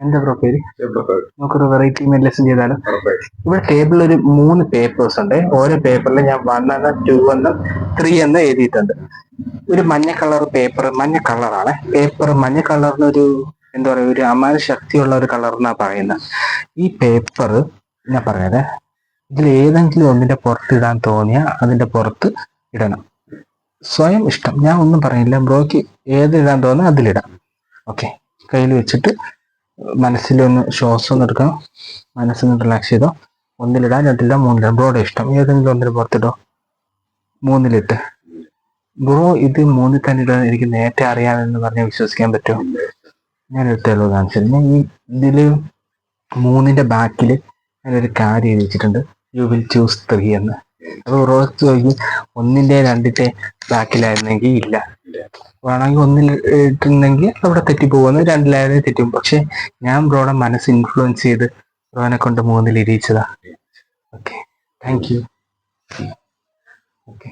എന്താ ബ്രോ പേര്? നമുക്കൊരു വെറൈറ്റി ലെസൺ ചെയ്താലോ? ഇവിടെ ടേബിളിൽ ഒരു 3 പേപ്പേഴ്സ് ഉണ്ട്. ഓരോ പേപ്പറിൽ ഞാൻ 1 എന്ന് 2 എന്ന് 3 എന്ന് എഴുതിയിട്ടുണ്ട്. ഒരു മഞ്ഞ കളർ പേപ്പർ, മഞ്ഞ കളറാണ് പേപ്പർ. മഞ്ഞ കളറിന് ഒരു എന്താ പറയുക, ഒരു അമാന ശക്തിയുള്ള ഒരു കളർ എന്നാ പറയുന്നത്. ഈ പേപ്പർ ഞാൻ പറയാതെ, ഇതിൽ ഏതെങ്കിലും ഒന്നിന്റെ പുറത്ത് ഇടാൻ തോന്നിയാൽ അതിന്റെ പുറത്ത് ഇടണം. സ്വയം ഇഷ്ടം, ഞാൻ ഒന്നും പറയില്ല. ബ്രോയ്ക്ക് ഏതിടാൻ തോന്നുക അതിലിടാം. ഓക്കെ, കയ്യിൽ വെച്ചിട്ട് മനസ്സിലൊന്ന് ശ്വാസം ഒന്ന് എടുക്കണം, മനസ്സിന് റിലാക്സ് ചെയ്തോ. ഒന്നിലിടാം, രണ്ടിലിടാം, മൂന്നിലിടാം. ബ്രോയുടെ ഇഷ്ടം, ഏതെങ്കിലും ഒന്നിന് പുറത്തിടോ. 3-ലിട്ട്. ബ്രോ ഇത് 3-ൽ തന്നെ ഇടാൻ എനിക്ക് നേരത്തെ അറിയാമെന്ന് പറഞ്ഞാൽ വിശ്വസിക്കാൻ പറ്റുമോ? ഞാൻ എടുത്തുള്ളൂ കാണിച്ചത്. ഞാൻ ഈ ഇതില് 3-ന്റെ ബാക്കിൽ ഞാനൊരു കാര്യം എഴുതി വെച്ചിട്ടുണ്ട്, യു വിൽ ചൂസ് 3 എന്ന്. അപ്പോൾ ബ്രോ ചോദിക്കും 1-ന്റെ 2-ന്റെ ബാക്കിലായിരുന്നെങ്കിൽ ഇല്ല, വേണമെങ്കിൽ 1-ൽ ഇട്ടിരുന്നെങ്കിൽ അവിടെ തെറ്റിപ്പോകുന്നു, 2-ലായാലും തെറ്റും. പക്ഷെ ഞാൻ ബ്രോയുടെ മനസ്സ് ഇൻഫ്ലുവൻസ് ചെയ്ത് ബ്രോനെ കൊണ്ട് 3-ൽ ഇരിച്ചതാ. Okay, thank you. ഓക്കെ.